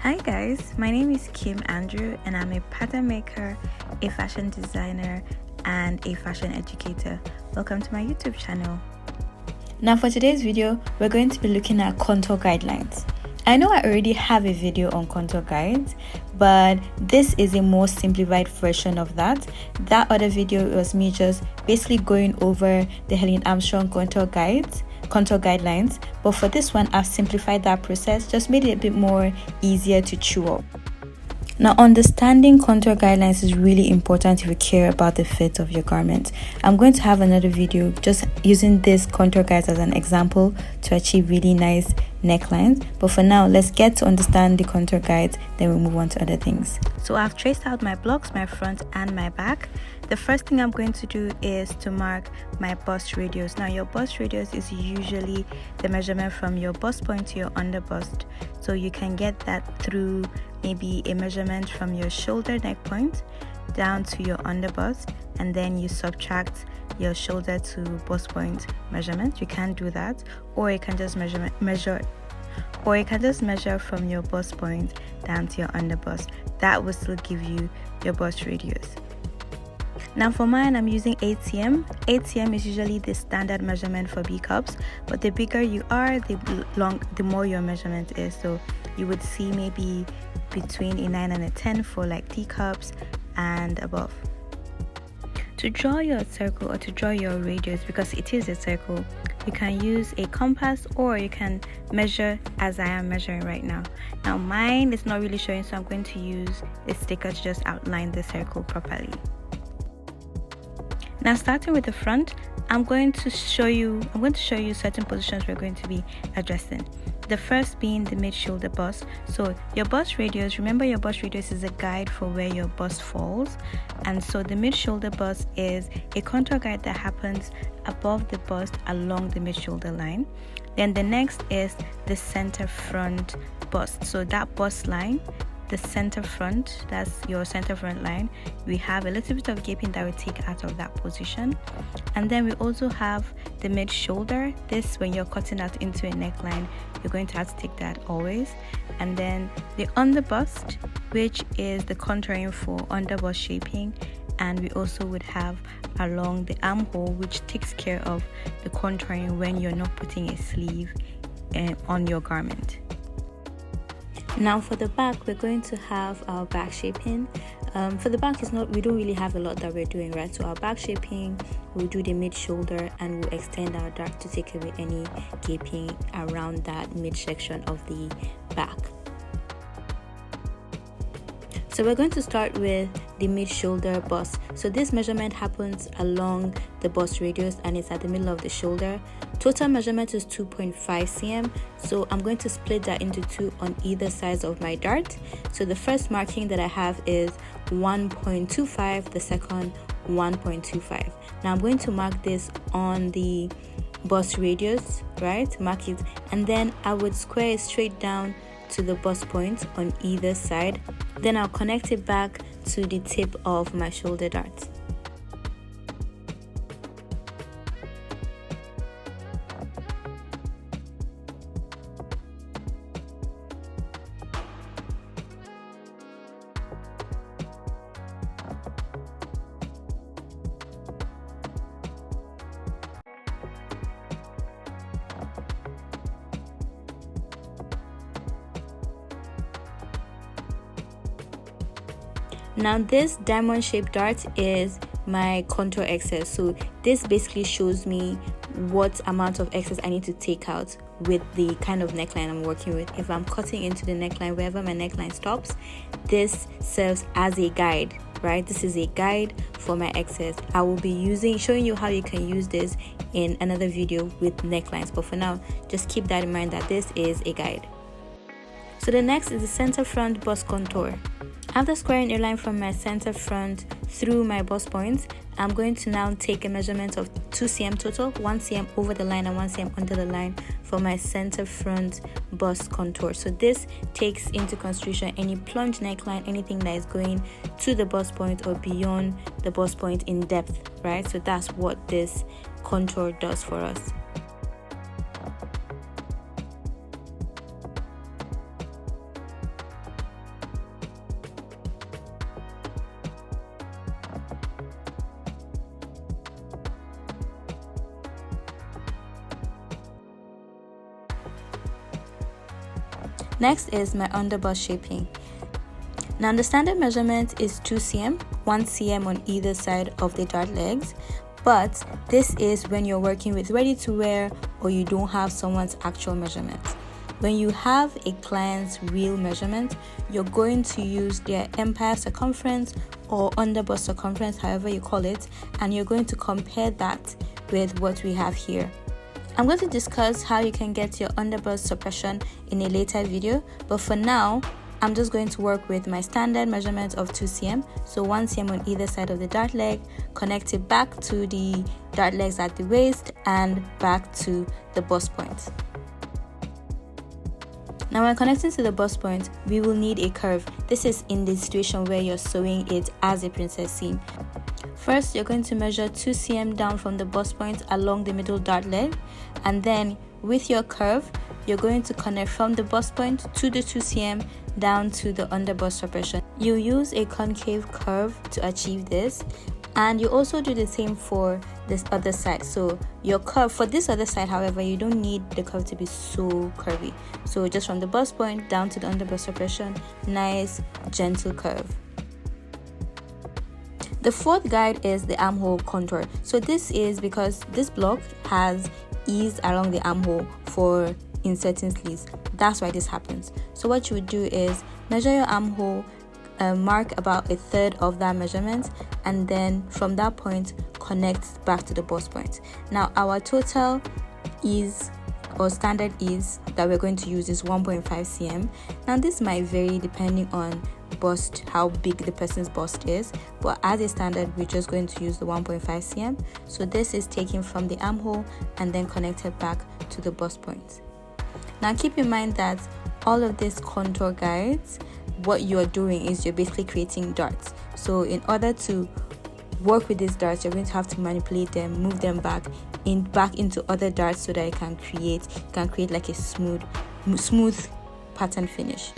Hi guys, my name is Kim Andrew and I'm a pattern maker, a fashion designer, and a fashion educator. Welcome to my YouTube channel. Now for today's video, we're going to be looking at contour guidelines. I know I already have a video on contour guides, but this is a more simplified version of that. That other video was me just basically going over the Helen Armstrong contour guidelines, but for this one I've simplified that process, just made it a bit more easier to chew up. Now, understanding contour guidelines is really important if you care about the fit of your garment. I'm going to have another video just using these contour guides as an example to achieve really nice necklines. But for now, let's get to understand the contour guides, then we'll move on to other things. So I've traced out my blocks, my front and my back. The first thing I'm going to do is to mark my bust radius. Now, your bust radius is usually the measurement from your bust point to your underbust. So you can get that through maybe a measurement from your shoulder neck point down to your underbust, and then you subtract your shoulder to bust point measurement. You can do that, or you can just measure from your bust point down to your underbust. That will still give you your bust radius. Now for mine, I'm using 8 cm. 8 cm is usually the standard measurement for B cups, but the bigger you are, the more your measurement is. So you would see maybe between a 9 and a 10 for like D cups and above. To draw your circle or to draw your radius, because it is a circle, you can use a compass or you can measure as I am measuring right now. Now mine is not really showing, so I'm going to use a sticker to just outline the circle properly. Now starting with the front, I'm going to show you certain positions we're going to be addressing. The first being the mid-shoulder bust. So your bust radius, remember your bust radius is a guide for where your bust falls. And so the mid-shoulder bust is a contour guide that happens above the bust along the mid-shoulder line. Then the next is the center front bust. So that bust line, the center front, that's your center front line, we have a little bit of gaping that we take out of that position. And then we also have the mid shoulder. This, when you're cutting out into a neckline, you're going to have to take that always. And then the underbust, which is the contouring for underbust shaping, and we also would have along the armhole, which takes care of the contouring when you're not putting a sleeve on your garment. Now for the back, we're going to have our back shaping. For the back, we don't really have a lot that we're doing, right? So our back shaping, we'll do the mid shoulder and we'll extend our dart to take away any gaping around that mid section of the back. So we're going to start with the mid shoulder bust. So this measurement happens along the bust radius and it's at the middle of the shoulder. Total measurement is 2.5 cm. So I'm going to split that into two on either sides of my dart. So the first marking that I have is 1.25, the second 1.25. Now I'm going to mark this on the bust radius, right? Mark it, and then I would square it straight down to the bust point on either side. Then I'll connect it back to the tip of my shoulder dart. Now this diamond shaped dart is my contour excess. So this basically shows me what amount of excess I need to take out with the kind of neckline I'm working with. If I'm cutting into the neckline, wherever my neckline stops, this serves as a guide, right? This is a guide for my excess. I will be showing you how you can use this in another video with necklines, but for now, just keep that in mind that this is a guide. So the next is the center front bust contour. After squaring a line from my center front through my bust points, I'm going to now take a measurement of 2 cm total, 1 cm over the line and 1 cm under the line for my center front bust contour. So this takes into consideration any plunge neckline, anything that is going to the bust point or beyond the bust point in depth, right? So that's what this contour does for us. Next is my underbust shaping. Now the standard measurement is 2 cm, 1 cm on either side of the dart legs, but this is when you're working with ready to wear or you don't have someone's actual measurement. When you have a client's real measurement, you're going to use their empire circumference or underbust circumference, however you call it, and you're going to compare that with what we have here. I'm going to discuss how you can get your underbust suppression in a later video, but for now, I'm just going to work with my standard measurement of 2 cm, so 1 cm on either side of the dart leg, connect it back to the dart legs at the waist and back to the bust point. Now when connecting to the bust point, we will need a curve. This is in the situation where you're sewing it as a princess seam. First, you're going to measure 2 cm down from the bust point along the middle dart leg, and then with your curve, you're going to connect from the bust point to the 2 cm down to the underbust suppression. You use a concave curve to achieve this, and you also do the same for this other side. So your curve for this other side, however, you don't need the curve to be so curvy. So just from the bust point down to the underbust suppression, nice gentle curve. The fourth guide is the armhole contour. So this is because this block has ease along the armhole for inserting sleeves. That's why this happens. So what you would do is measure your armhole, mark about 1/3 of that measurement, and then from that point connect back to the bust point. Now our total ease or standard ease that we're going to use is 1.5 cm. Now this might vary depending on bust, how big the person's bust is, but as a standard we're just going to use the 1.5 cm. So this is taken from the armhole and then connected back to the bust point. Now keep in mind that all of these contour guides, what you're doing is you're basically creating darts. So in order to work with these darts, you're going to have to manipulate them, move them back into other darts so that you can create like a smooth pattern finish.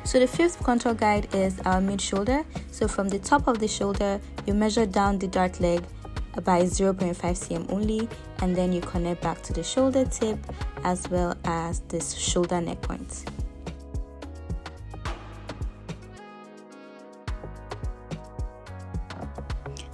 So the fifth contour guide is our mid shoulder. So from the top of the shoulder, you measure down the dart leg by 0.5 cm only, and then you connect back to the shoulder tip as well as this shoulder neck point.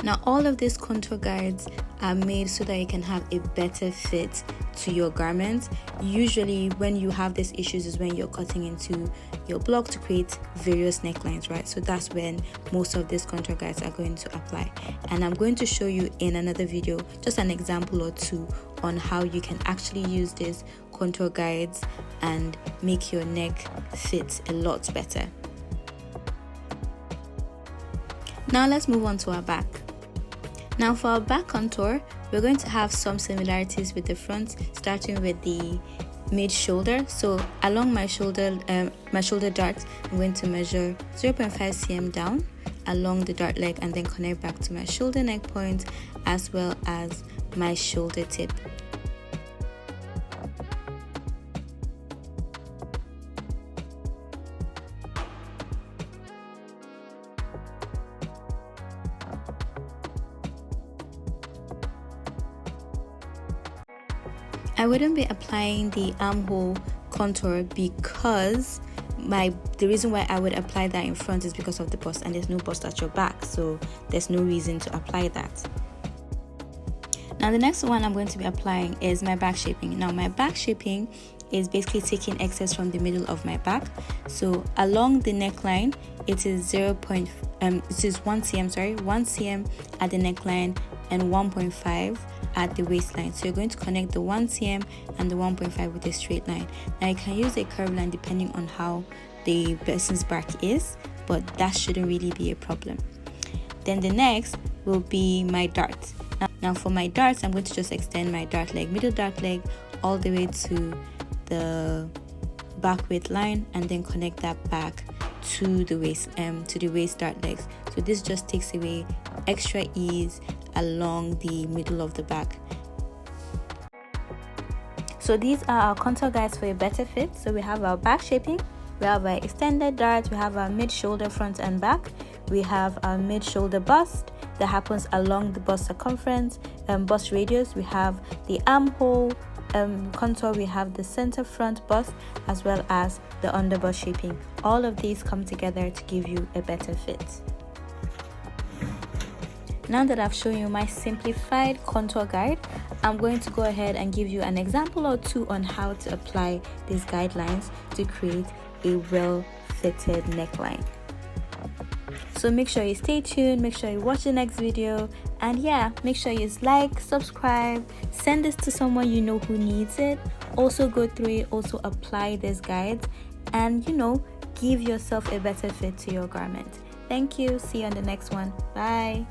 Now all of these contour guides are made so that you can have a better fit to your garment. Usually when you have these issues is when you're cutting into your block to create various necklines, right? So that's when most of these contour guides are going to apply, and I'm going to show you in another video just an example or two on how you can actually use these contour guides and make your neck fit a lot better. Now let's move on to our back. Now for our back contour, we're going to have some similarities with the front, starting with the mid shoulder. So along my shoulder dart, I'm going to measure 0.5 cm down along the dart leg and then connect back to my shoulder neck point as well as my shoulder tip. I wouldn't be applying the armhole contour because the reason why I would apply that in front is because of the bust, and there's no bust at your back, so there's no reason to apply that. Now the next one I'm going to be applying is my back shaping. Now my back shaping is basically taking excess from the middle of my back. So along the neckline, it is 1 cm at the neckline and 1.5 at the waistline. So you're going to connect the 1 cm and the 1.5 with a straight line. Now you can use a curved line depending on how the person's back is, but that shouldn't really be a problem. Then the next will be my dart. Now for my darts, I'm going to just extend my dart leg, middle dart leg, all the way to the back width line and then connect that back to the waist dart legs. So this just takes away extra ease along the middle of the back. So these are our contour guides for a better fit. So we have our back shaping, we have our extended dart, we have our mid shoulder front and back, we have our mid shoulder bust that happens along the bust circumference, bust radius, we have the armhole contour, we have the center front bust, as well as the underbust shaping. All of these come together to give you a better fit. Now that I've shown you my simplified contour guide, I'm going to go ahead and give you an example or two on how to apply these guidelines to create a well-fitted neckline. So make sure you stay tuned, make sure you watch the next video, and yeah, make sure you like, subscribe, send this to someone you know who needs it. Also go through it, also apply these guides, and give yourself a better fit to your garment. Thank you. See you on the next one. Bye.